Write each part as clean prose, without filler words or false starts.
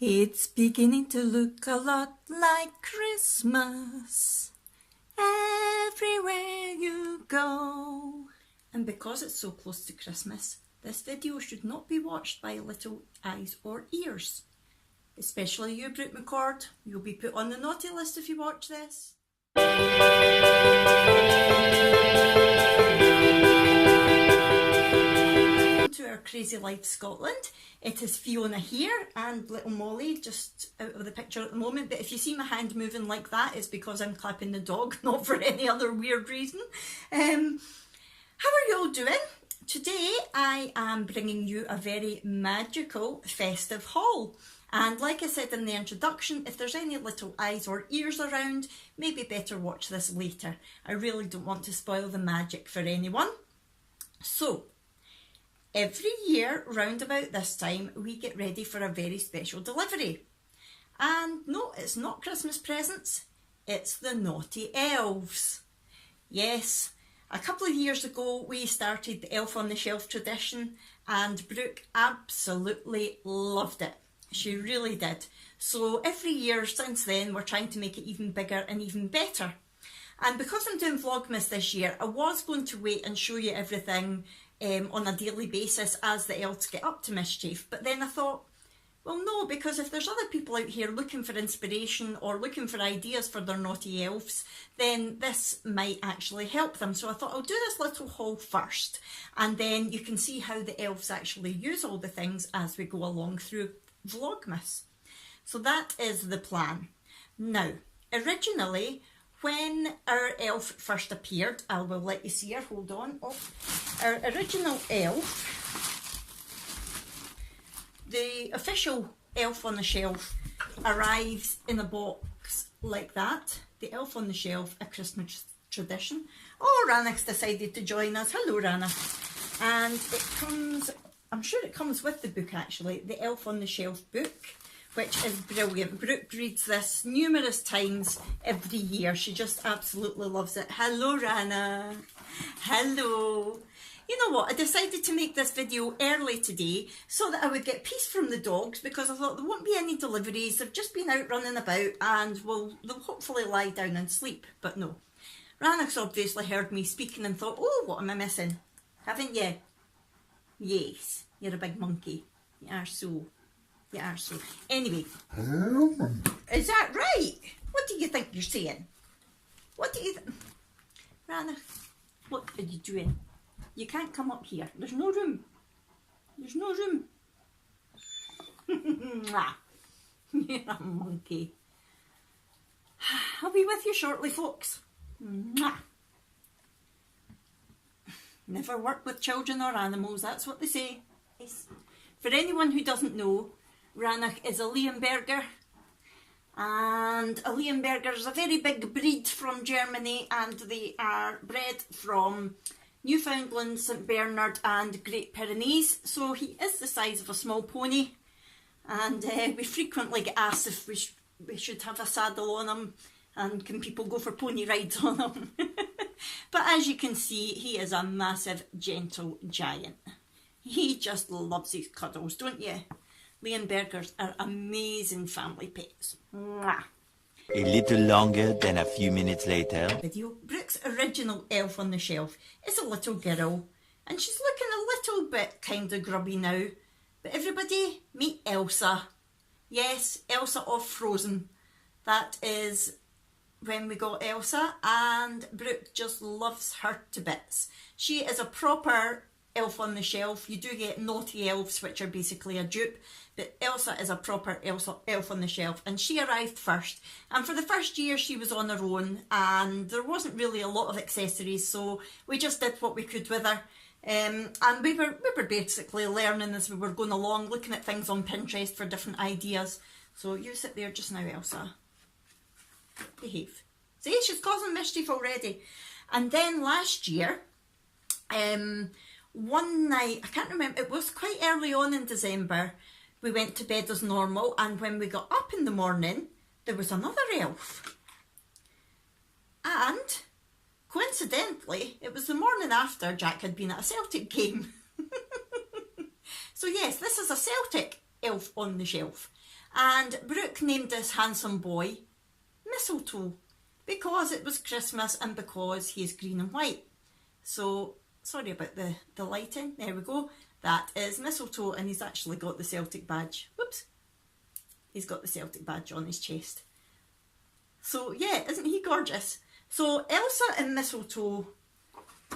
It's beginning to look a lot like Christmas everywhere you go. And because it's so close to Christmas, this video should not be watched by little eyes or ears. Especially you, McCord. You'll be put on the naughty list if you watch this. To our Crazy Life Scotland. It is Fiona here and little Molly just out of the picture at the moment, but if you see my hand moving like that, it's because I'm clapping the dog, not for any other weird reason. How are you all doing? Today I am bringing you a very magical festive haul, and like I said in the introduction, if there's any little eyes or ears around, maybe better watch this later. I really don't want to spoil the magic for anyone. So every year, round about this time, we get ready for a very special delivery. And no, it's not Christmas presents, it's the naughty elves. Yes, a couple of years ago, we started the Elf on the Shelf tradition, and Brooke absolutely loved it. She really did. So every year since then, we're trying to make it even bigger and even better. And because I'm doing Vlogmas this year, I was going to wait and show you everything on a daily basis as the elves get up to mischief, but then I thought, well no, because if there's other people out here looking for inspiration or looking for ideas for their naughty elves, then this might actually help them. So I thought I'll do this little haul first, and then you can see how the elves actually use all the things as we go along through Vlogmas. So that is the plan. Now, originally, when our elf first appeared, I will let you see her, hold on. Oh, our original elf, the official Elf on the Shelf, arrives in a box like that. The Elf on the Shelf, a Christmas tradition. Oh, Ranach's decided to join us. Hello, Ranach. And it comes, I'm sure it comes with the book actually, the Elf on the Shelf book, which is brilliant. Brooke reads this numerous times every year. She just absolutely loves it. Hello, Rana. Hello. You know what? I decided to make this video early today so that I would get peace from the dogs, because I thought there won't be any deliveries. They've just been out running about and they'll hopefully lie down and sleep. But no. Ranach's obviously heard me speaking and thought, oh, what am I missing? Haven't you? Yes. You're a big monkey. You are so. You are so. Anyway, is that right? What do you think you're saying? What do you Rana, what are you doing? You can't come up here. There's no room. There's no room. You're a monkey. I'll be with you shortly, folks. Never work with children or animals, that's what they say. Yes. For anyone who doesn't know, Ranach is a Leonberger, and a Leonberger is a very big breed from Germany, and they are bred from Newfoundland, St Bernard and Great Pyrenees, so he is the size of a small pony, and we frequently get asked if we should have a saddle on him and can people go for pony rides on him. But as you can see, he is a massive, gentle giant. He just loves his cuddles, don't you? Leonbergers are amazing family pets. Mwah. A little longer than a few minutes later. Brooke's original Elf on the Shelf is a little girl, and she's looking a little bit kind of grubby now. But everybody, meet Elsa. Yes, Elsa of Frozen. That is when we got Elsa, and Brooke just loves her to bits. She is a proper Elf on the Shelf. You do get naughty elves, which are basically a dupe, but Elsa is a proper elf on the shelf, and she arrived first. And for the first year she was on her own, and there wasn't really a lot of accessories, so we just did what we could with her. And we were basically learning as we were going along, looking at things on Pinterest for different ideas. So you sit there just now, Elsa. Behave. See, she's causing mischief already. And then last year, one night, I can't remember, it was quite early on in December, we went to bed as normal, and when we got up in the morning, there was another elf. And, coincidentally, it was the morning after Jack had been at a Celtic game. So yes, this is a Celtic elf on the shelf. And Brooke named this handsome boy Mistletoe because it was Christmas and because he is green and white. So, sorry about the lighting. There we go. That is Mistletoe, and he's actually got the Celtic badge. Whoops. He's got the Celtic badge on his chest. So, yeah, isn't he gorgeous? So, Elsa and Mistletoe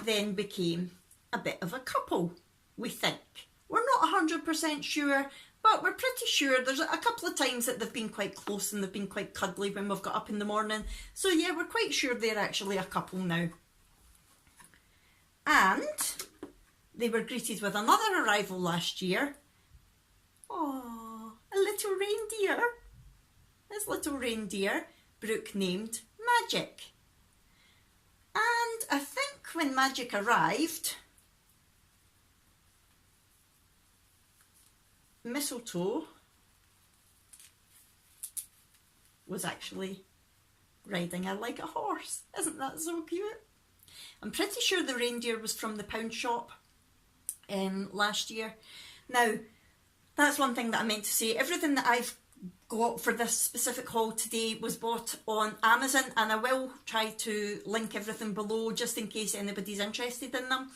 then became a bit of a couple, we think. We're not 100% sure, but we're pretty sure. There's a couple of times that they've been quite close and they've been quite cuddly when we've got up in the morning. So yeah, we're quite sure they're actually a couple now. And they were greeted with another arrival last year. Oh, a little reindeer. This little reindeer, Brooke named Magic. And I think when Magic arrived, Mistletoe was actually riding her like a horse. Isn't that so cute? I'm pretty sure the reindeer was from the pound shop last year. Now, that's one thing that I meant to say. Everything that I've got for this specific haul today was bought on Amazon, and I will try to link everything below just in case anybody's interested in them.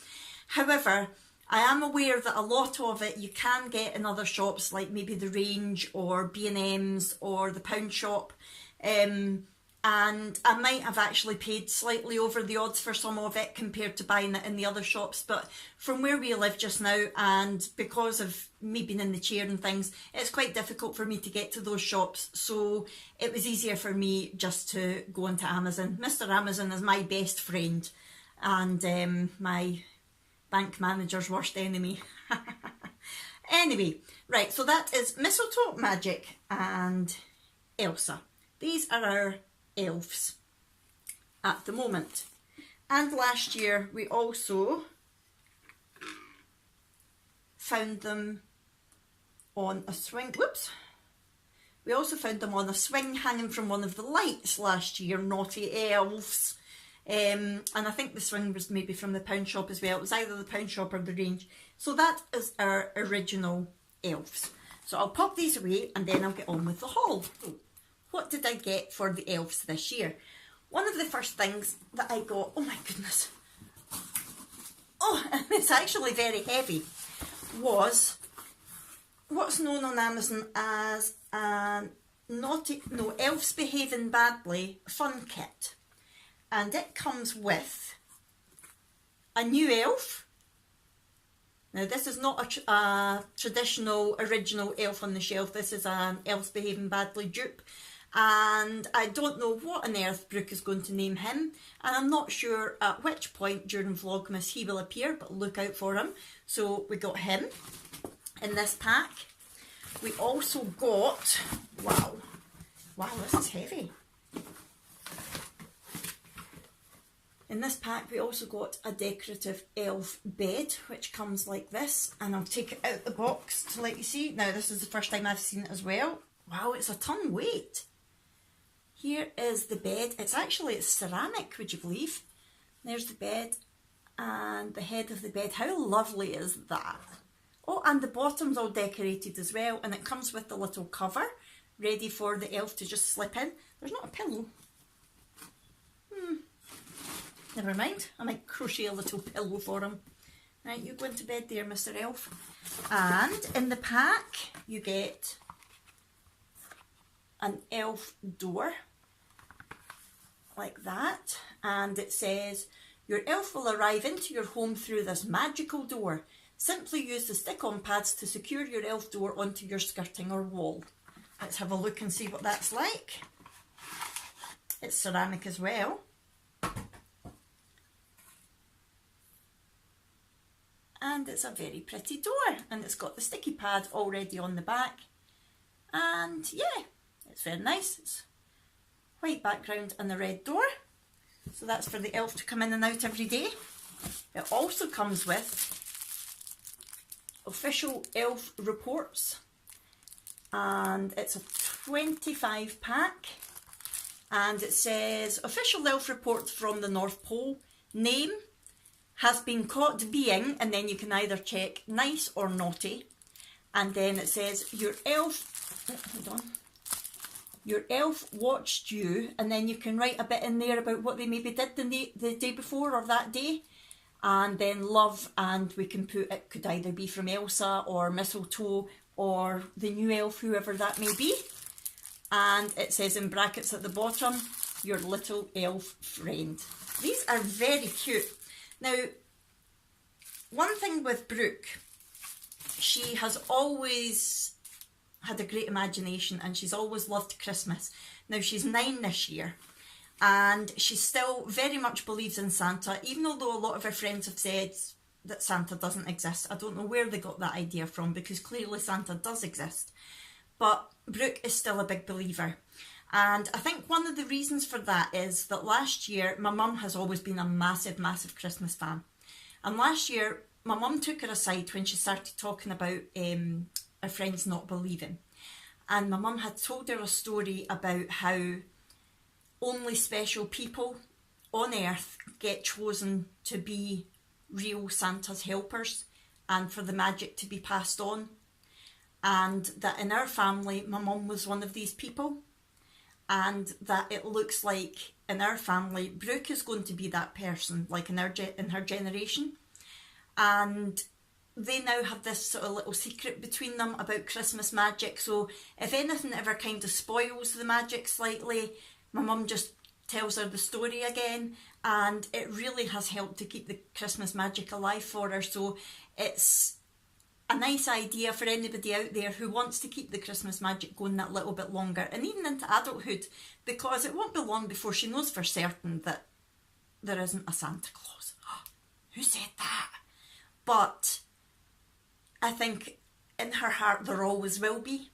However, I am aware that a lot of it you can get in other shops, like maybe the Range or B&M's or the pound shop, and I might have actually paid slightly over the odds for some of it compared to buying it in the other shops. But from where we live just now, and because of me being in the chair and things, it's quite difficult for me to get to those shops, so it was easier for me just to go into Amazon. Mr. Amazon is my best friend and my bank manager's worst enemy. Anyway, right, so that is Mistletoe, Magic and Elsa. These are our elves at the moment. And last year we also found them on a swing. Whoops. We also found them on a swing hanging from one of the lights last year. Naughty elves. And I think the swing was maybe from the pound shop as well. It was either the pound shop or the Range. So that is our original elves. So I'll pop these away and then I'll get on with the haul. What did I get for the elves this year? One of the first things that I got, oh my goodness, oh, and it's actually very heavy, was what's known on Amazon as a Elves Behaving Badly fun kit. And it comes with a new elf. Now this is not a traditional original elf on the shelf. This is an Elves Behaving Badly dupe. And I don't know what on earth Brooke is going to name him. And I'm not sure at which point during Vlogmas he will appear, but look out for him. So we got him in this pack. We also got, wow, this is heavy. In this pack we also got a decorative elf bed, which comes like this, and I'll take it out the box to let you see. Now this is the first time I've seen it as well. Wow, it's a ton weight. Here is the bed. It's ceramic, would you believe? There's the bed and the head of the bed. How lovely is that? Oh, and the bottom's all decorated as well, and it comes with the little cover ready for the elf to just slip in. There's not a pillow. Never mind, I might crochet a little pillow for him. Right, you go into bed there, Mr. Elf. And in the pack, you get an elf door, like that. And it says, your elf will arrive into your home through this magical door. Simply use the stick-on pads to secure your elf door onto your skirting or wall. Let's have a look and see what that's like. It's ceramic as well. And it's a very pretty door, and it's got the sticky pad already on the back, and yeah, it's very nice. It's white background and a red door, so that's for the elf to come in and out every day. It also comes with official elf reports, and it's a 25 pack, and it says official elf reports from the North Pole. Name: has been caught being, and then you can either check nice or naughty, And then it says, your elf, hold on, your elf watched you, and then you can write a bit in there about what they maybe did the day before or that day. And then love, and we can put, it could either be from Elsa or mistletoe or the new elf, whoever that may be. And it says in brackets at the bottom, your little elf friend. These are very cute. Now, one thing with Brooke, she has always had a great imagination and she's always loved Christmas. Now, she's 9 this year. And she still very much believes in Santa, even although a lot of her friends have said that Santa doesn't exist. I don't know where they got that idea from, because clearly Santa does exist. But Brooke is still a big believer. And I think one of the reasons for that is that last year, my mum has always been a massive, massive Christmas fan. And last year, my mum took her aside when she started talking about her friends not believing. And my mum had told her a story about how only special people on earth get chosen to be real Santa's helpers and for the magic to be passed on. And that in our family, my mum was one of these people. And that it looks like in our family, Brooke is going to be that person, like in her generation. And they now have this sort of little secret between them about Christmas magic. So if anything ever kind of spoils the magic slightly, my mum just tells her the story again, and it really has helped to keep the Christmas magic alive for her. So it's a nice idea for anybody out there who wants to keep the Christmas magic going that little bit longer, and even into adulthood, because it won't be long before she knows for certain that there isn't a Santa Claus. Who said that? But I think in her heart there always will be.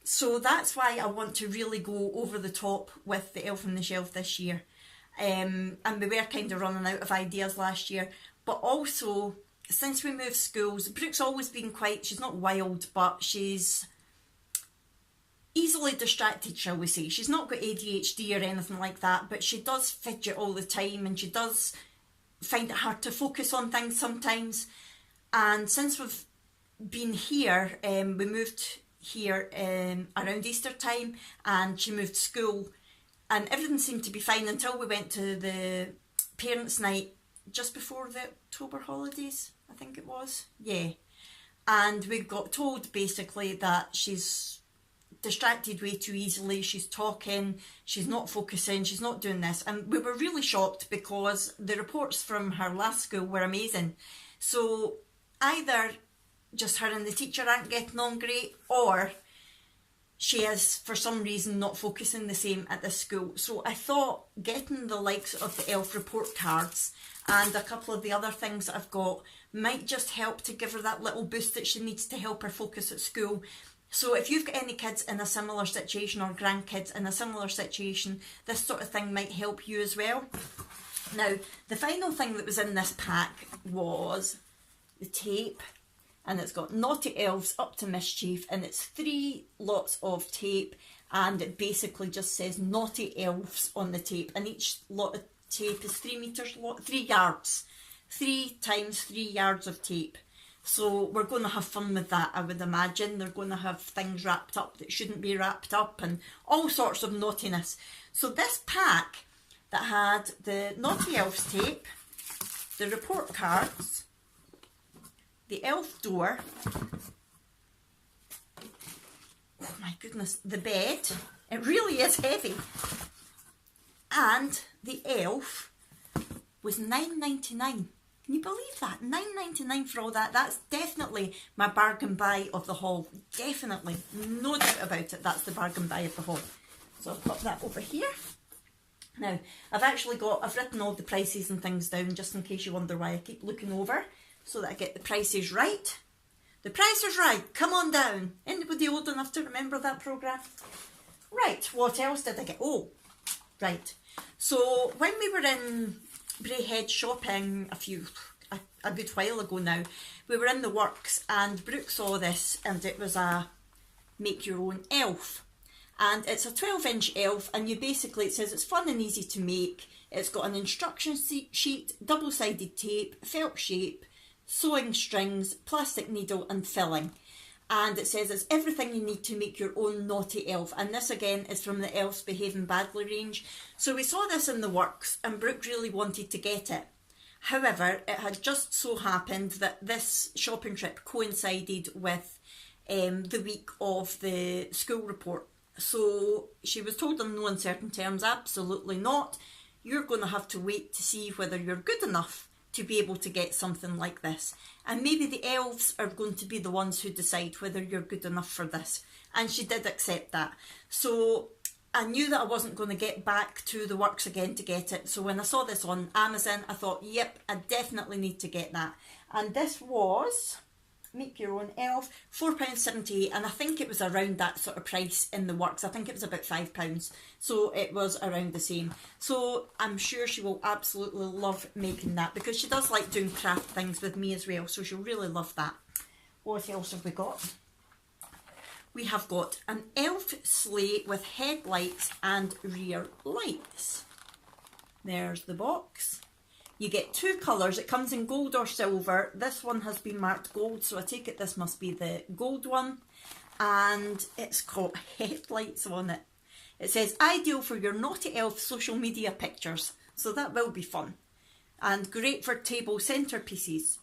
So that's why I want to really go over the top with the Elf on the Shelf this year. And we were kind of running out of ideas last year. But also, since we moved schools, Brooke's always been quite, she's not wild, but she's easily distracted, shall we say. She's not got ADHD or anything like that, but she does fidget all the time, and she does find it hard to focus on things sometimes. And since we've been here, we moved here around Easter time, and she moved school, and everything seemed to be fine until we went to the parents' night just before the October holidays, I think it was. Yeah. And we got told basically that she's distracted way too easily, she's talking, she's not focusing, she's not doing this. And we were really shocked because the reports from her last school were amazing. So either just her and the teacher aren't getting on great, or she is for some reason not focusing the same at this school. So I thought getting the likes of the elf report cards and a couple of the other things that I've got might just help to give her that little boost that she needs to help her focus at school. So if you've got any kids in a similar situation, or grandkids in a similar situation, this sort of thing might help you as well. Now, the final thing that was in this pack was the tape. And it's got naughty elves up to mischief, and it's 3 lots of tape, and it basically just says naughty elves on the tape, and each lot of tape is 3 meters long, 3 yards, 3 times 3 yards of tape. So we're going to have fun with that, I would imagine. They're going to have things wrapped up that shouldn't be wrapped up, and all sorts of naughtiness. So this pack that had the naughty elves tape, the report cards, the elf door, oh my goodness, the bed, it really is heavy, and the elf was $9.99. Can you believe that? $9.99 for all that. That's definitely my bargain buy of the haul. Definitely, no doubt about it, that's the bargain buy of the haul. So I'll pop that over here. Now, I've written all the prices and things down, just in case you wonder why I keep looking over, so that I get the prices right. The price is right, come on down. Anybody old enough to remember that programme? Right, what else did I get? Oh, right. So when we were in Braehead shopping a good while ago now, we were in the works, and Brooke saw this, and it was a make your own elf. And it's a 12-inch elf, and it says it's fun and easy to make. It's got an instruction sheet, double-sided tape, felt shape, sewing strings, plastic needle and filling. And it says it's everything you need to make your own naughty elf. And this again is from the Elves Behaving Badly range. So we saw this in the works and Brooke really wanted to get it. However, it had just so happened that this shopping trip coincided with the week of the school report. So she was told in no uncertain terms, absolutely not. You're going to have to wait to see whether you're good enough to be able to get something like this. And maybe the elves are going to be the ones who decide whether you're good enough for this. And she did accept that. So I knew that I wasn't going to get back to the works again to get it. So when I saw this on Amazon, I thought, yep, I definitely need to get that. And this was Make Your Own Elf, £4.78, and I think it was around that sort of price in the works. I think it was about £5, so it was around the same. So I'm sure she will absolutely love making that, because she does like doing craft things with me as well, so she'll really love that. What else have we got? We have got an elf sleigh with headlights and rear lights. There's the box. You get two colours. It comes in gold or silver. This one has been marked gold, so I take it this must be the gold one. And it's got headlights on it. It says, ideal for your naughty elf social media pictures. So that will be fun. And great for table centerpieces.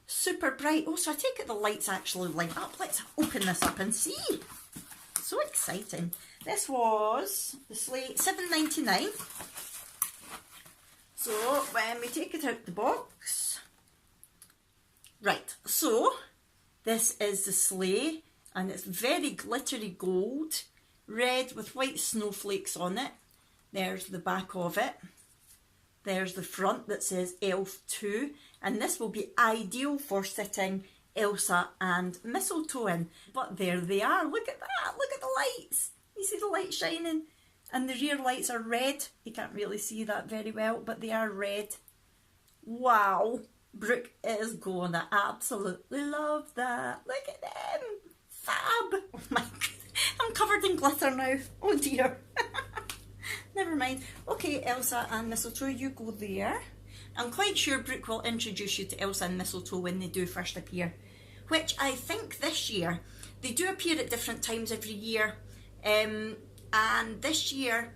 Super bright. Oh, so I take it the lights actually light up. Let's open this up and see. So exciting. This was the sleigh, $7.99. So when we take it out the box, right, so this is the sleigh and it's very glittery gold, red with white snowflakes on it. There's the back of it. There's the front that says Elf 2, and this will be ideal for sitting Elsa and mistletoe in. But there they are, look at that, look at the lights. You see the light shining? And the rear lights are red. You can't really see that very well, but they are red. Wow. Brooke is going to absolutely love that. Look at them. Fab. Oh my God. I'm covered in glitter now. Oh dear. Never mind. Okay, Elsa and Mistletoe, you go there. I'm quite sure Brooke will introduce you to Elsa and Mistletoe when they do first appear. Which I think this year, they do appear at different times every year. And this year,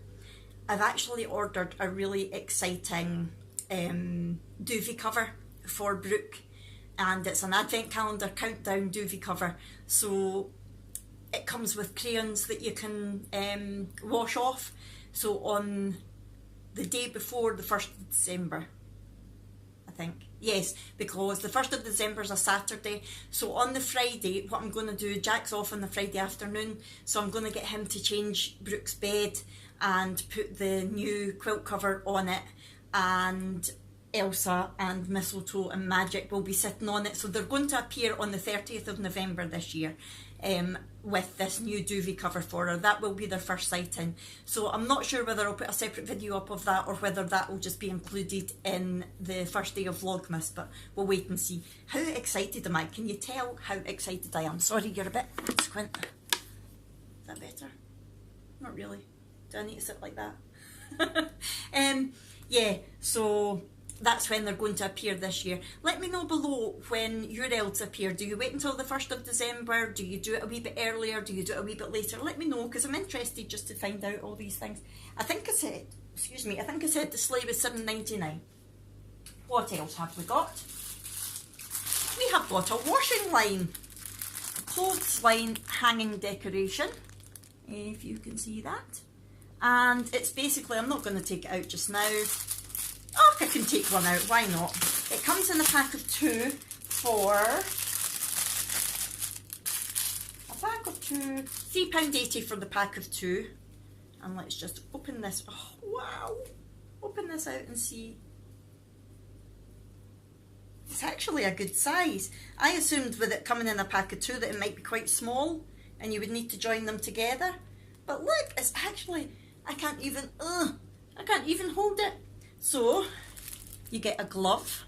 I've actually ordered a really exciting duvet cover for Brooke. And it's an advent calendar countdown duvet cover. So it comes with crayons that you can wash off. So on the day before the 1st of December, I think. Yes, because the 1st of December is a Saturday. So on the Friday, what I'm going to do, Jack's off on the Friday afternoon, so I'm going to get him to change Brooke's bed and put the new quilt cover on it, and Elsa and Mistletoe and Magic will be sitting on it. So they're going to appear on the 30th of November this year with this new duvet cover for her. That will be their first sighting. So I'm not sure whether I'll put a separate video up of that or whether that will just be included in the first day of Vlogmas, but we'll wait and see. How excited am I? Can you tell how excited I am? Sorry, you're a bit squint. Is that better? Not really. Do I need to sit like that? Yeah, so that's when they're going to appear this year. Let me know below when your elves appear. Do you wait until the 1st of December? Do you do it a wee bit earlier? Do you do it a wee bit later? Let me know, because I'm interested just to find out all these things. I think I said, I think I said the sleigh was $7.99. What else have we got? We have got a washing line. A clothesline hanging decoration, if you can see that. And it's basically, I'm not going to take it out just now. Oh, I can take one out, why not? It comes in a pack of 2 for £3.80 for the pack of 2. And let's just open this. Oh, wow. Open this out and see. It's actually a good size. I assumed with it coming in a pack of 2 that it might be quite small and you would need to join them together. But look, it's actually, I can't even hold it. So, you get a glove,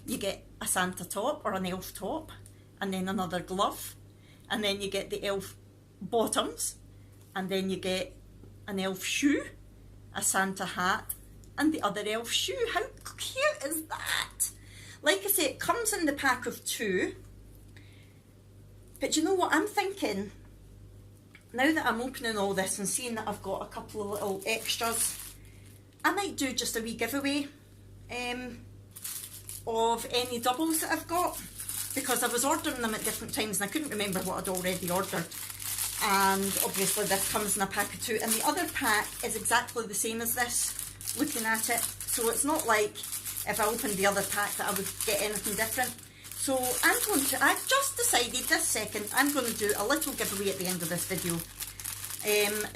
you get a Santa top or an elf top, and then another glove, and then you get the elf bottoms, and then you get an elf shoe, a Santa hat, and the other elf shoe. How cute is that? Like I say, it comes in the pack of 2. But you know what I'm thinking? Now that I'm opening all this and seeing that I've got a couple of little extras, I might do just a wee giveaway of any doubles that I've got, because I was ordering them at different times and I couldn't remember what I'd already ordered. And obviously this comes in a pack of 2, and the other pack is exactly the same as this, looking at it. So it's not like if I opened the other pack that I would get anything different. So I've just decided this second, I'm going to do a little giveaway at the end of this video.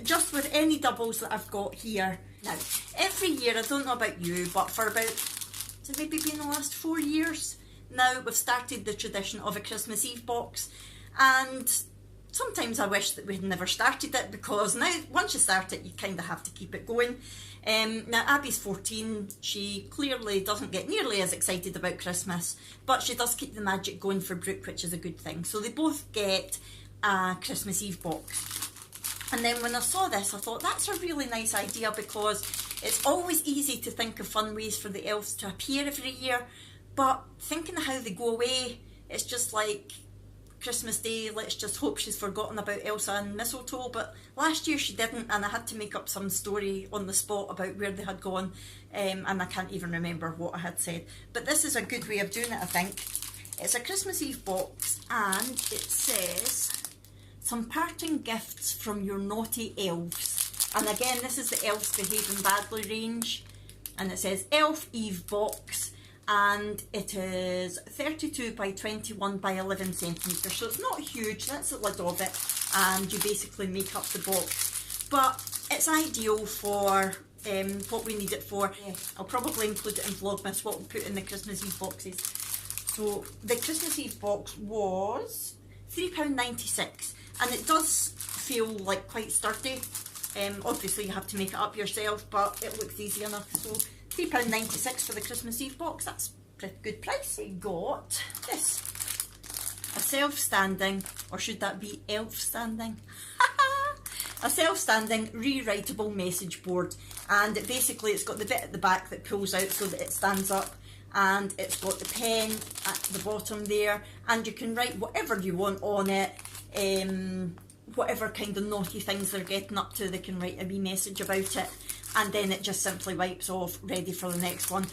Just with any doubles that I've got here. Now, every year, I don't know about you, but for about, has it maybe been the last 4 years now, we've started the tradition of a Christmas Eve box. And sometimes I wish that we'd never started it, because now, once you start it, you kind of have to keep it going. Now, Abby's 14, she clearly doesn't get nearly as excited about Christmas, but she does keep the magic going for Brooke, which is a good thing. So they both get a Christmas Eve box. And then when I saw this, I thought that's a really nice idea, because it's always easy to think of fun ways for the elves to appear every year, but thinking of how they go away, it's just like Christmas Day, let's just hope she's forgotten about Elsa and mistletoe. But last year she didn't, and I had to make up some story on the spot about where they had gone, and I can't even remember what I had said. But this is a good way of doing it, I think. It's a Christmas Eve box, and it says, some parting gifts from your naughty elves. And again, this is the Elves Behaving Badly range, and it says Elf Eve box, and it is 32 by 21 by 11 centimetres, so it's not huge. That's the lid of it, and you basically make up the box. But it's ideal for what we need it for. I'll probably include it in Vlogmas, what we put in the Christmas Eve boxes. So the Christmas Eve box was £3.96, and it does feel like quite sturdy. Obviously you have to make it up yourself, but it looks easy enough. So £3.96 for the Christmas Eve box, that's a pretty good price. I got this, a self-standing, or should that be elf-standing? A self-standing rewritable message board, and it's got the bit at the back that pulls out so that it stands up, and it's got the pen at the bottom there, and you can write whatever you want on it. Whatever kind of naughty things they're getting up to, they can write a wee message about it, and then it just simply wipes off, ready for the next one.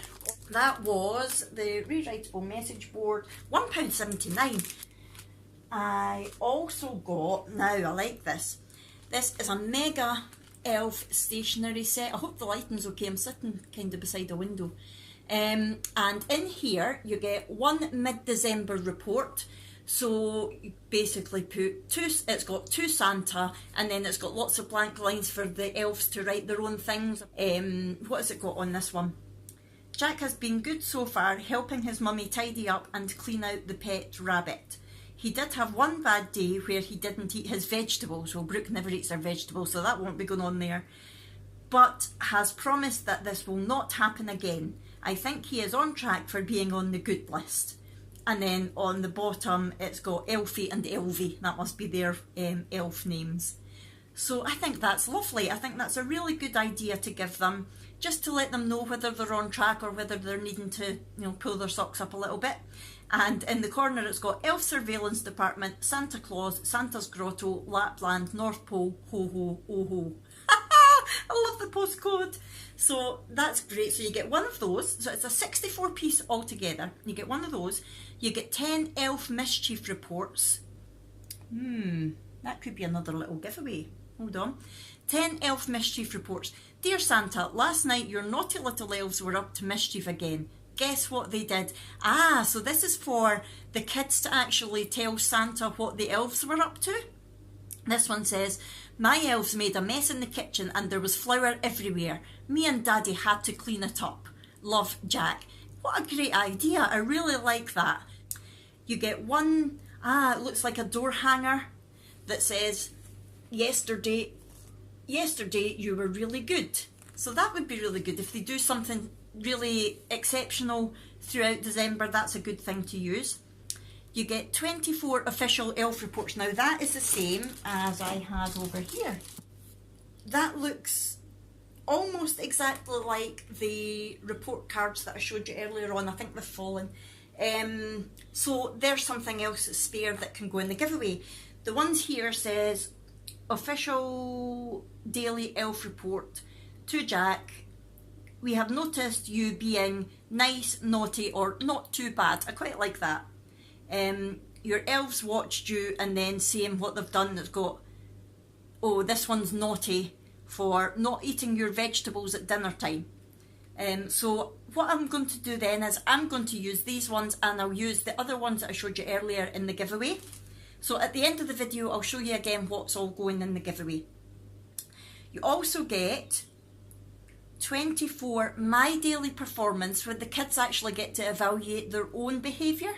That was the rewritable message board, £1.79. I also got, now I like this, this is a mega elf stationery set. I hope the lighting's okay, I'm sitting kind of beside a window. And in here you get one mid-December report. So you basically put it's got 2 Santa, and then it's got lots of blank lines for the elves to write their own things. What has it got on this one? Jack has been good so far, helping his mummy tidy up and clean out the pet rabbit. He did have one bad day where he didn't eat his vegetables. Well, Brooke never eats her vegetables, so that won't be going on there. But has promised that this will not happen again. I think he is on track for being on the good list. And then on the bottom it's got Elfie and Elvie, that must be their elf names. So I think that's lovely. I think that's a really good idea to give them, just to let them know whether they're on track or whether they're needing to, pull their socks up a little bit. And in the corner it's got Elf Surveillance Department, Santa Claus, Santa's Grotto, Lapland, North Pole, ho ho, oh ho. I love the postcode. So that's great. So you get one of those. So it's a 64 piece altogether. You get one of those. You get 10 elf mischief reports. That could be another little giveaway. Hold on. 10 elf mischief reports. Dear Santa, last night your naughty little elves were up to mischief again. Guess what they did? So this is for the kids to actually tell Santa what the elves were up to. This one says, my elves made a mess in the kitchen and there was flour everywhere. Me and Daddy had to clean it up. Love, Jack. What a great idea. I really like that. You get one, it looks like a door hanger that says, yesterday you were really good. So that would be really good. If they do something really exceptional throughout December, that's a good thing to use. You get 24 official elf reports. Now that is the same as I had over here. That looks almost exactly like the report cards that I showed you earlier on. I think they've fallen. So there's something else that's spare that can go in the giveaway. The ones here says official daily elf report to Jack. We have noticed you being nice, naughty, or not too bad. I quite like that. Your elves watched you, and then saying what they've done. It's got, oh, this one's naughty for not eating your vegetables at dinner time. So what I'm going to do then is I'm going to use these ones, and I'll use the other ones that I showed you earlier in the giveaway. So at the end of the video, I'll show you again what's all going in the giveaway. You also get 24 My Daily Performance, where the kids actually get to evaluate their own behaviour.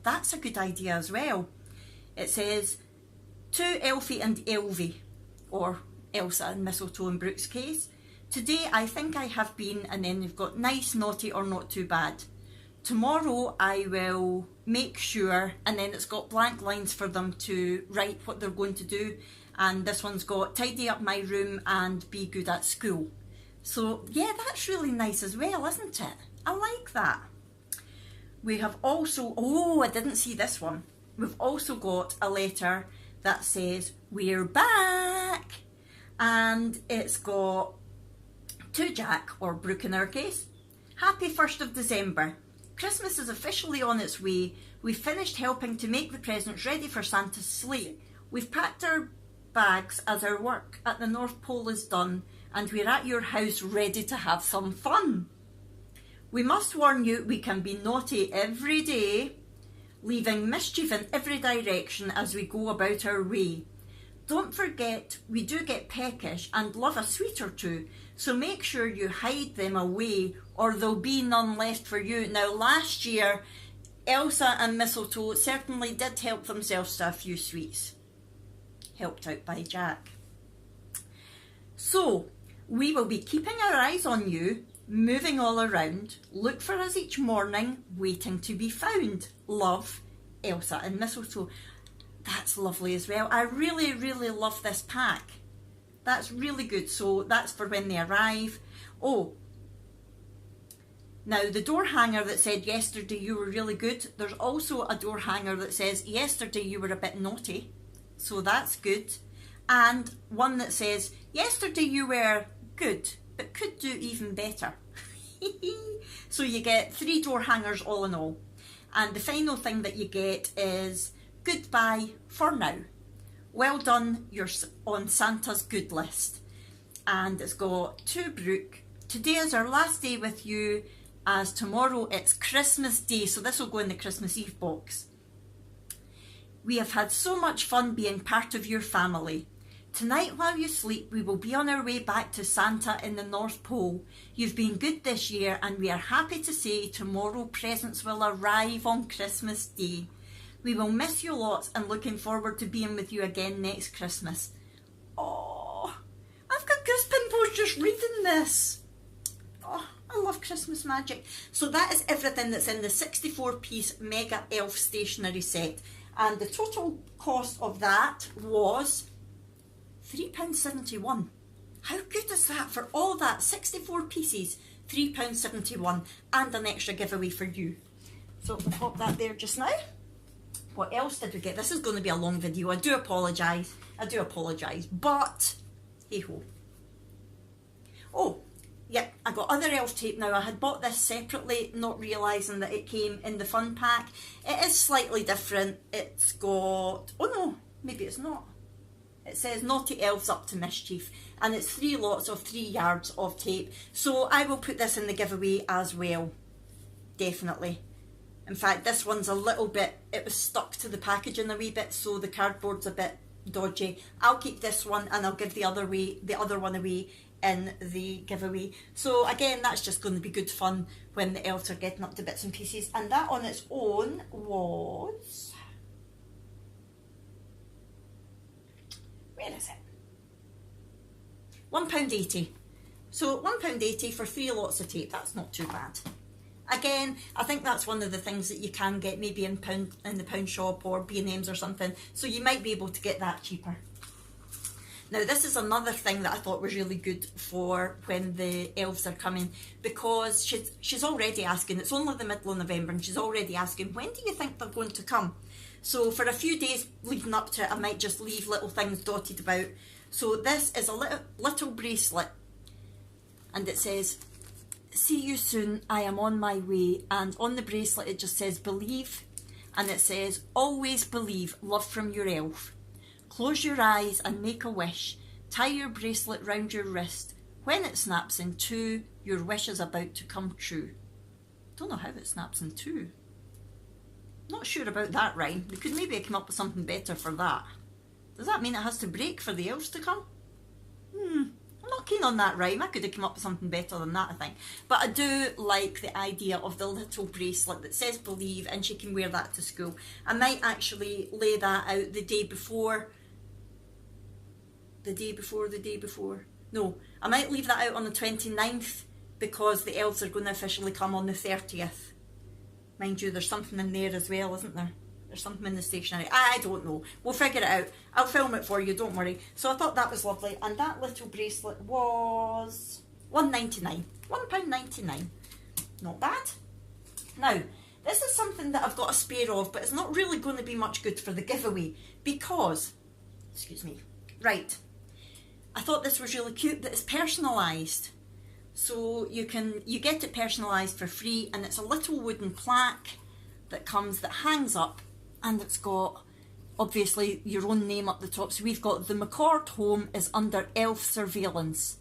That's a good idea as well. It says to Elfie and Elvie, or Elsa and Mistletoe in Brooke's case. Today I think I have been, and then you've got nice, naughty, or not too bad. Tomorrow I will make sure, and then it's got blank lines for them to write what they're going to do. And this one's got tidy up my room and be good at school. So yeah, that's really nice as well, isn't it? I like that. We have also, oh, I didn't see this one. We've also got a letter that says, we're back. And it's got, to Jack, or Brooke in our case, happy 1st of December. Christmas is officially on its way. We've finished helping to make the presents ready for Santa's sleigh. We've packed our bags as our work at the North Pole is done, and we're at your house ready to have some fun. We must warn you, we can be naughty every day, leaving mischief in every direction as we go about our way. Don't forget, we do get peckish and love a sweet or two, so make sure you hide them away or there'll be none left for you. Now, last year, Elsa and Mistletoe certainly did help themselves to a few sweets. Helped out by Jack. So, we will be keeping our eyes on you, moving all around. Look for us each morning, waiting to be found. Love, Elsa and Mistletoe. That's lovely as well. I really, really love this pack. That's really good. So that's for when they arrive. Oh, now the door hanger that said yesterday you were really good, there's also a door hanger that says yesterday you were a bit naughty. So that's good. And one that says yesterday you were good, but could do even better. So you get 3 door hangers all in all. And the final thing that you get is goodbye for now. Well done, you're on Santa's good list. And it's got to Brooke. Today is our last day with you, as tomorrow it's Christmas Day. So this will go in the Christmas Eve box. We have had so much fun being part of your family. Tonight while you sleep, we will be on our way back to Santa in the North Pole. You've been good this year, and we are happy to say tomorrow presents will arrive on Christmas Day. We will miss you lots and looking forward to being with you again next Christmas. Oh, I've got goose pimples just reading this. Oh, I love Christmas magic. So that is everything that's in the 64-piece Mega Elf stationery set. And the total cost of that was £3.71. How good is that for all that? 64 pieces, £3.71, and an extra giveaway for you. So we'll pop that there just now. What else did we get? This is going to be a long video. I do apologise. But hey ho. Oh, yeah, I got other elf tape now. I had bought this separately, not realising that it came in the fun pack. It is slightly different. It's got, oh no, maybe it's not. It says Naughty Elves Up to Mischief, and it's 3 lots of 3 yards of tape. So I will put this in the giveaway as well, definitely. In fact, this one's a little bit, it was stuck to the packaging a wee bit, so the cardboard's a bit dodgy. I'll keep this one and I'll give the other one away in the giveaway. So again, that's just going to be good fun when the elves are getting up to bits and pieces. And that on its own was, where is it? £1.80. So £1.80 for 3 lots of tape. That's not too bad. Again, I think that's one of the things that you can get maybe in the pound shop or B&M's or something. So you might be able to get that cheaper. Now this is another thing that I thought was really good for when the elves are coming, because she's already asking, it's only the middle of November and she's already asking, when do you think they're going to come? So for a few days leading up to it, I might just leave little things dotted about. So this is a little bracelet, and it says, see you soon, I am on my way. And on the bracelet it just says believe, and it says always believe, love from your elf. Close your eyes and make a wish. Tie your bracelet round your wrist. When it snaps in two, your wish is about to come true. Don't know how it snaps in two. Not sure about that rhyme. We could maybe come up with something better for that. Does that mean it has to break for the elves to come? I'm not keen on that rhyme. I could have come up with something better than that, I think. But I do like the idea of the little bracelet that says believe, and she can wear that to school. I might actually lay that out the day before. No, I might leave that out on the 29th, because the elves are going to officially come on the 30th. Mind you, there's something in there as well, isn't there? There's something in the stationery. I don't know. We'll figure it out. I'll film it for you, don't worry. So I thought that was lovely. And that little bracelet was £1.99. £1.99. Not bad. Now, this is something that I've got a spare of, but it's not really going to be much good for the giveaway because, excuse me, right, I thought this was really cute that it's personalised. So you get it personalised for free, and it's a little wooden plaque that hangs up, and it's got obviously your own name up the top. So we've got the McCord home is under elf surveillance.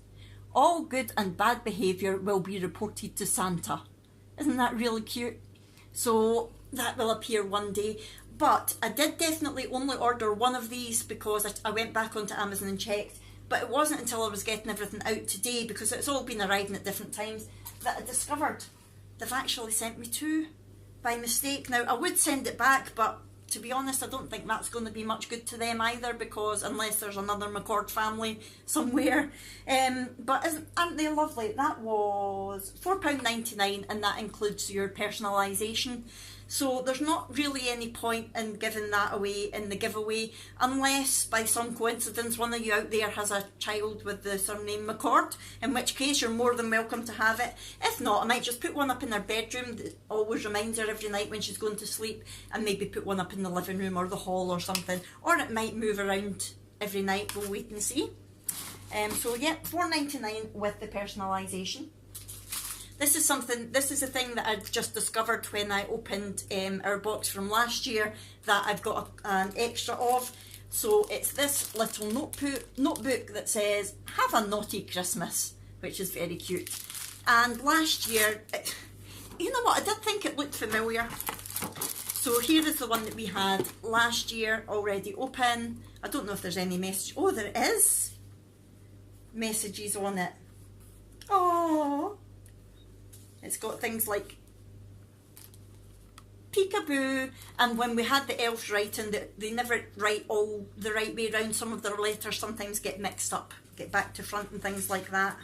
All good and bad behaviour will be reported to Santa. Isn't that really cute? So that will appear one day. But I did definitely only order one of these because I went back onto Amazon and checked. But it wasn't until I was getting everything out today, because it's all been arriving at different times, that I discovered they've actually sent me two by mistake. Now, I would send it back, but to be honest, I don't think that's going to be much good to them either, because unless there's another McCord family somewhere. But aren't they lovely? That was £4.99, and that includes your personalisation. So there's not really any point in giving that away in the giveaway, unless by some coincidence one of you out there has a child with the surname McCord, in which case you're more than welcome to have it. If not, I might just put one up in her bedroom that always reminds her every night when she's going to sleep, and maybe put one up in the living room or the hall or something, or it might move around every night. We'll wait and see. So yeah, £4.99 with the personalisation. This is a thing that I just discovered when I opened our box from last year that I've got an extra of. So it's this little notebook that says, have a naughty Christmas, which is very cute. And last year, you know what, I did think it looked familiar. So here is the one that we had last year already open. I don't know if there's any message. Oh, there is messages on it. Oh. It's got things like peekaboo, and when we had the elves writing, they never write all the right way around. Some of their letters sometimes get mixed up, get back to front and things like that.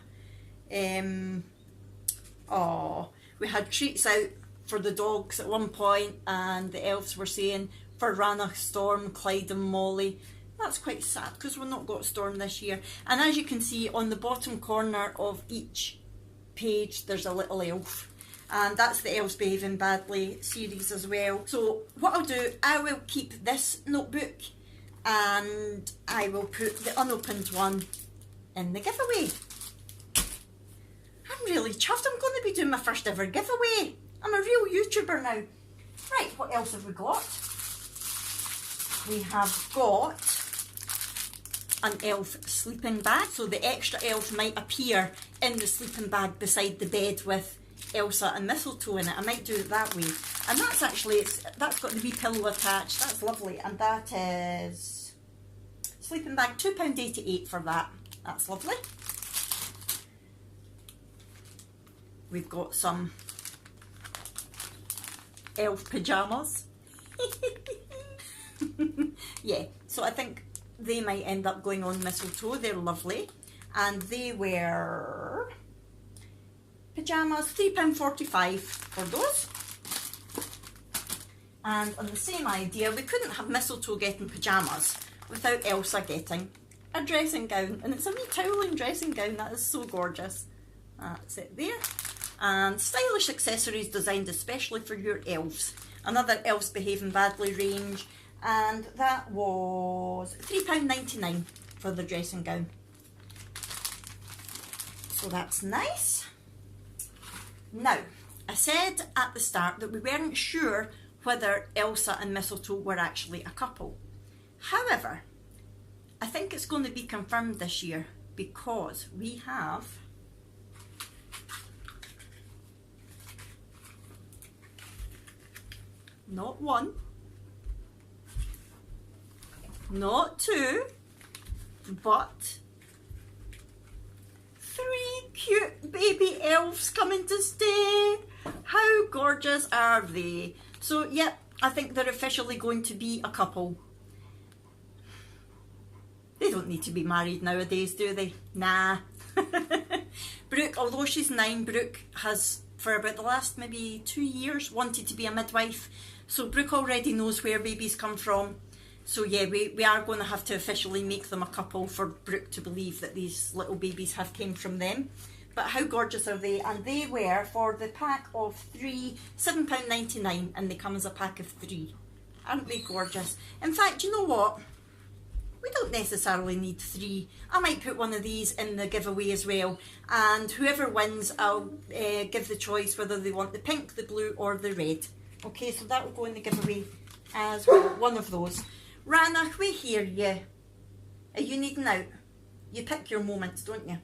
We had treats out for the dogs at one point, and the elves were saying, for Ranach, Storm, Clyde and Molly. That's quite sad because we've not got Storm this year. And as you can see on the bottom corner of each page there's a little elf, and that's the Elves Behaving Badly series as well. So what I'll do, I will keep this notebook and I will put the unopened one in the giveaway. I'm really chuffed. I'm going to be doing my first ever giveaway. I'm a real YouTuber now. Right, what else have we got? We have got an elf sleeping bag, so the extra elf might appear in the sleeping bag beside the bed with Elsa and mistletoe in it. I might do it that way, and that's actually, that's got the wee pillow attached. That's lovely, and that is sleeping bag £2.88 for that. That's lovely. We've got some elf pyjamas. Yeah, so I think they might end up going on mistletoe. They're lovely, and they were pyjamas, £3.45 for those. And on the same idea, we couldn't have mistletoe getting pyjamas without Elsa getting a dressing gown, and it's a wee toweling dressing gown. That is so gorgeous. That's it there. And stylish accessories designed especially for your elves. Another Elves Behaving Badly range, and that was £3.99 for the dressing gown. So that's nice. Now, I said at the start that we weren't sure whether Elsa and Mistletoe were actually a couple. However, I think it's going to be confirmed this year because we have not one, not two, but 3 cute baby elves coming to stay. How gorgeous are they? So, yep, I think they're officially going to be a couple. They don't need to be married nowadays, do they? Nah. Brooke, although she's 9, Brooke has, for about the last maybe 2 years, wanted to be a midwife. So Brooke already knows where babies come from. So yeah, we are going to have to officially make them a couple for Brooke to believe that these little babies have came from them. But how gorgeous are they? And they were, for the pack of 3, £7.99, and they come as a pack of 3. Aren't they gorgeous? In fact, you know what? We don't necessarily need 3. I might put one of these in the giveaway as well, and whoever wins, I'll give the choice whether they want the pink, the blue or the red. Okay, so that will go in the giveaway as well, one of those. Rana, we hear you. Are you needing out? You pick your moments, don't you?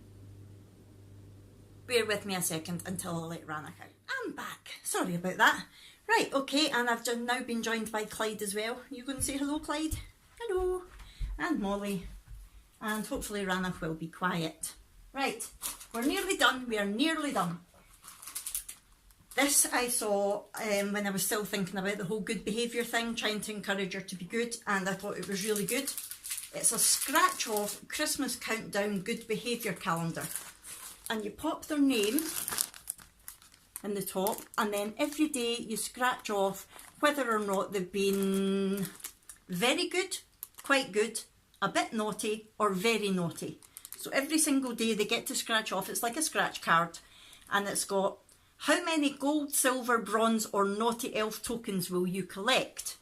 Bear with me a second until I let Rana out. I'm back. Sorry about that. Right, okay, and I've just now been joined by Clyde as well. You going to say hello, Clyde? Hello. And Molly. And hopefully Rana will be quiet. Right, we're nearly done. We are nearly done. This I saw when I was still thinking about the whole good behaviour thing, trying to encourage her to be good, and I thought it was really good. It's a scratch off Christmas countdown good behaviour calendar. And you pop their name in the top, and then every day you scratch off whether or not they've been very good, quite good, a bit naughty, or very naughty. So every single day they get to scratch off. It's like a scratch card, and it's got how many gold, silver, bronze or naughty elf tokens will you collect.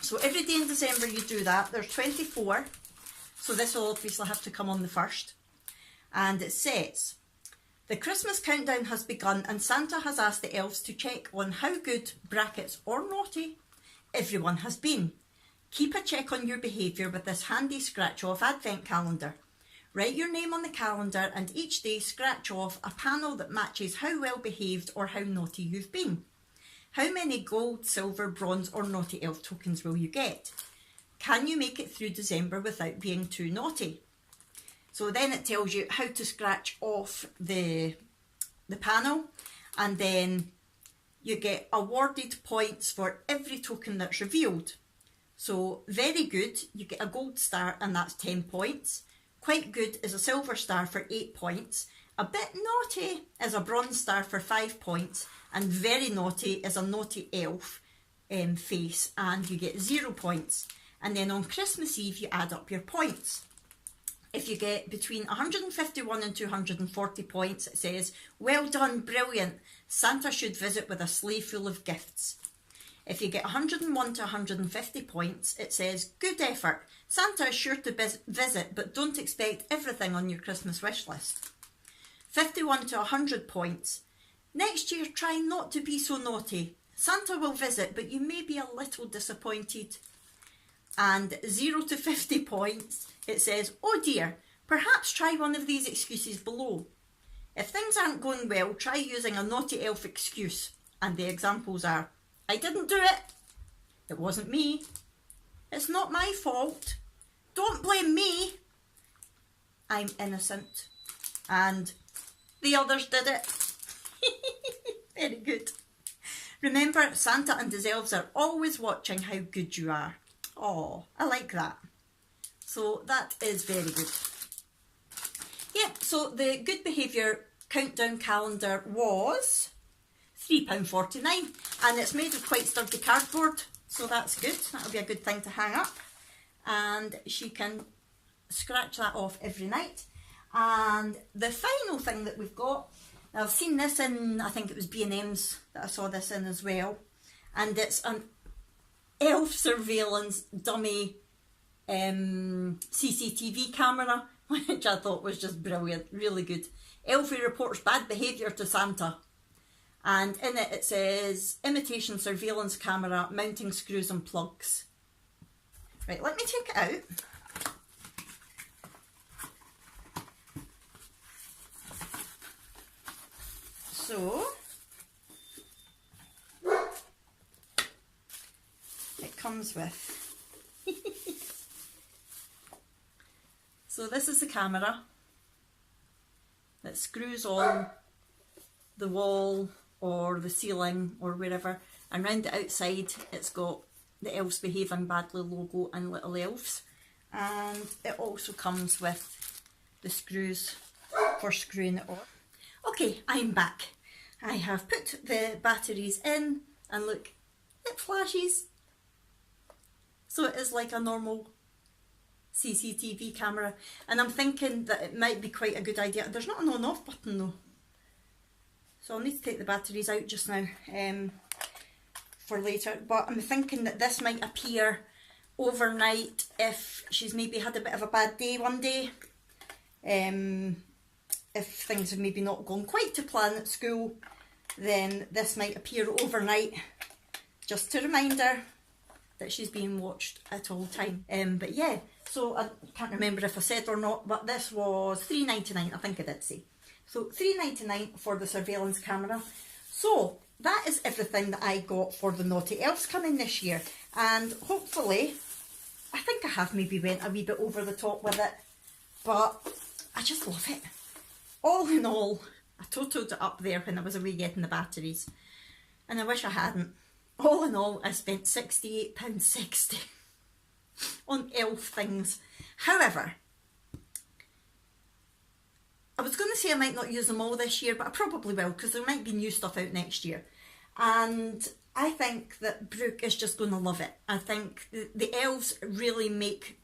So every day in December you do that. There's 24, so this will obviously have to come on the 1st. And it says, the Christmas countdown has begun and Santa has asked the elves to check on how good, brackets or naughty, everyone has been. Keep a check on your behaviour with this handy scratch off advent calendar. Write your name on the calendar and each day scratch off a panel that matches how well behaved or how naughty you've been. How many gold, silver, bronze or naughty elf tokens will you get? Can you make it through December without being too naughty? So then it tells you how to scratch off the panel, and then you get awarded points for every token that's revealed. So very good, you get a gold star and that's 10 points. Quite good is a silver star for 8 points. A bit naughty is a bronze star for 5 points. And very naughty is a naughty elf face, and you get 0 points. And then on Christmas Eve you add up your points. If you get between 151 and 240 points, it says, well done, brilliant. Santa should visit with a sleigh full of gifts. If you get 101 to 150 points, it says, good effort. Santa is sure to visit, but don't expect everything on your Christmas wish list. 51 to 100 points. Next year, try not to be so naughty. Santa will visit, but you may be a little disappointed. And 0 to 50 points, it says, oh dear, perhaps try one of these excuses below. If things aren't going well, try using a naughty elf excuse. And the examples are, I didn't do it. It wasn't me. It's not my fault. Don't blame me. I'm innocent. And the others did it. Very good. Remember, Santa and his elves are always watching how good you are. Oh, I like that. So that is very good. Yeah, so the good behaviour countdown calendar was £3.49, and it's made of quite sturdy cardboard, so that's good. That'll be a good thing to hang up. And she can scratch that off every night. And the final thing that we've got, now I've seen this in, I think it was B&M's that I saw this in as well, and it's an elf surveillance dummy CCTV camera, which I thought was just brilliant, really good. Elfie reports bad behaviour to Santa, and in it says imitation surveillance camera, mounting screws and plugs. Right, let me take it out. So it comes with so this is the camera that screws on the wall or the ceiling or wherever, and round the outside it's got the Elves Behaving Badly logo and little elves, and it also comes with the screws for screwing it on. Okay, I'm back. I have put the batteries in, and look, it flashes. So it is like a normal CCTV camera, and I'm thinking that it might be quite a good idea. There's not an on-off button though, so I'll need to take the batteries out just now for later, but I'm thinking that this might appear overnight if she's maybe had a bit of a bad day one day, if things have maybe not gone quite to plan at school, then this might appear overnight just to remind her that she's being watched at all time. But yeah, so I can't remember if I said or not, but this was £3.99, I think I did say. So £3.99 for the surveillance camera. So that is everything that I got for the Naughty Elves coming this year, and hopefully, I think I have maybe went a wee bit over the top with it, but I just love it. All in all, I totaled it up there when I was away getting the batteries, and I wish I hadn't. All in all, I spent £68.60 on elf things. However, I was going to say I might not use them all this year, but I probably will, because there might be new stuff out next year. And I think that Brooke is just going to love it. I think the elves really make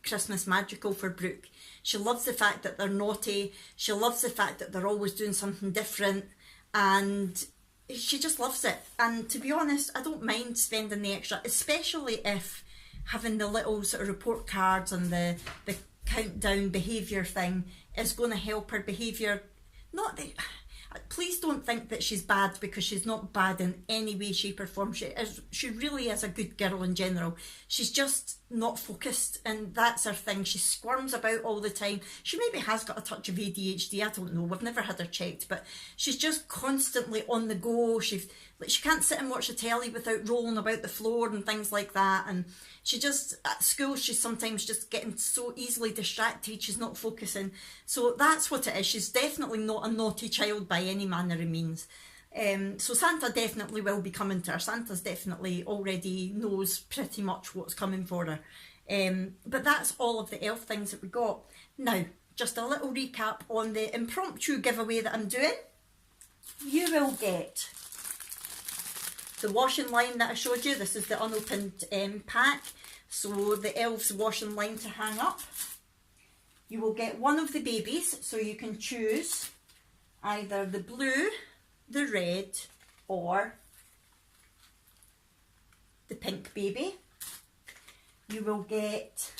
Christmas magical for Brooke. She loves the fact that they're naughty. She loves the fact that they're always doing something different. And she just loves it. And to be honest, I don't mind spending the extra, especially if having the little sort of report cards and the countdown behaviour thing is going to help her behaviour. Not that, please don't think that she's bad, because she's not bad in any way, shape or form. She really is a good girl in general. She's just not focused, and that's her thing. She squirms about all the time. She maybe has got a touch of ADHD, I don't know, we've never had her checked, but she's just constantly on the go. She can't sit and watch the telly without rolling about the floor and things like that, and she just, at school, she's sometimes just getting so easily distracted, she's not focusing. So that's what it is. She's definitely not a naughty child by any manner of means. So Santa definitely will be coming to her. Santa's definitely already knows pretty much what's coming for her. But that's all of the elf things that we got. Now, just a little recap on the impromptu giveaway that I'm doing. You will get the washing line that I showed you. This is the unopened pack. So the elves washing line to hang up. You will get one of the babies, so you can choose either the blue, the red, or the pink baby. You will get,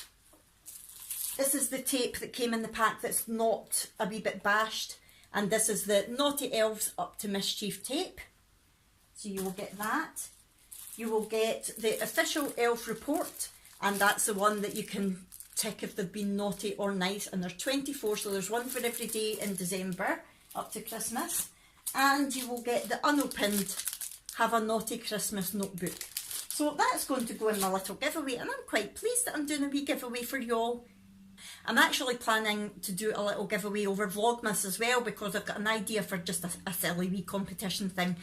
this is the tape that came in the pack that's not a wee bit bashed, and this is the Naughty Elves Up to Mischief tape. So you will get that. You will get the official elf report, and that's the one that you can tick if they've been naughty or nice, and there's 24, so there's one for every day in December up to Christmas. And you will get the unopened Have a Naughty Christmas notebook. So that's going to go in my little giveaway, and I'm quite pleased that I'm doing a wee giveaway for you all. I'm actually planning to do a little giveaway over Vlogmas as well, because I've got an idea for just a silly wee competition thing,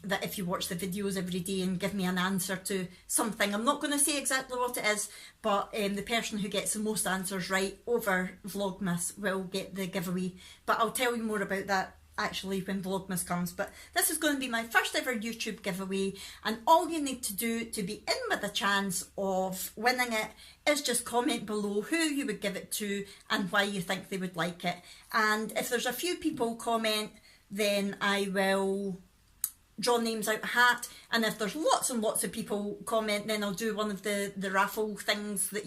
that if you watch the videos every day and give me an answer to something, I'm not going to say exactly what it is, but the person who gets the most answers right over Vlogmas will get the giveaway. But I'll tell you more about that actually when Vlogmas comes, but this is going to be my first ever YouTube giveaway, and all you need to do to be in with a chance of winning it is just comment below who you would give it to and why you think they would like it. And if there's a few people comment, then I will draw names out a hat, and if there's lots and lots of people comment, then I'll do one of the raffle things that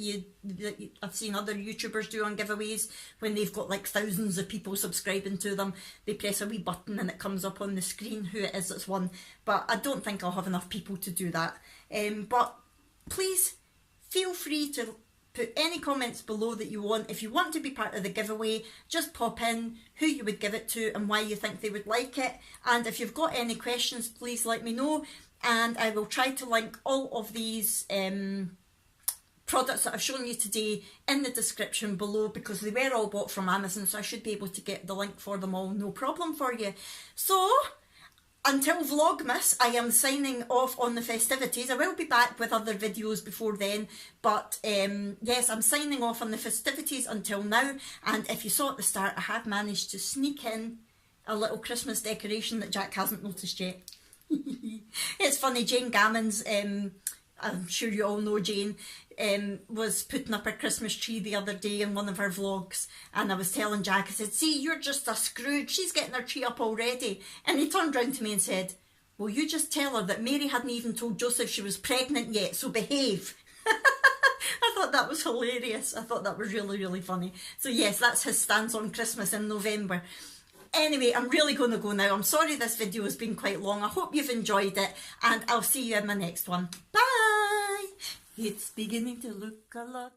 I've seen other YouTubers do on giveaways when they've got like thousands of people subscribing to them. They press a wee button and it comes up on the screen who it is that's won, but I don't think I'll have enough people to do that. But please feel free to put any comments below that you want. If you want to be part of the giveaway, just pop in who you would give it to and why you think they would like it. And if you've got any questions, please let me know, and I will try to link all of these products that I've shown you today in the description below, because they were all bought from Amazon, so I should be able to get the link for them all, no problem for you. So until Vlogmas, I am signing off on the festivities. I will be back with other videos before then, but yes, I'm signing off on the festivities until now. And if you saw at the start, I have managed to sneak in a little Christmas decoration that Jack hasn't noticed yet. It's funny, Jane Gammons, I'm sure you all know Jane, was putting up her Christmas tree the other day in one of her vlogs, and I was telling Jack, I said, see, you're just a Scrooge, she's getting her tree up already. And he turned round to me and said, well, you just tell her that Mary hadn't even told Joseph she was pregnant yet, so behave. I thought that was hilarious. I thought that was really, really funny. So yes, that's his stance on Christmas in November. Anyway, I'm really going to go now. I'm sorry this video has been quite long. I hope you've enjoyed it, and I'll see you in my next one. Bye! It's beginning to look a lot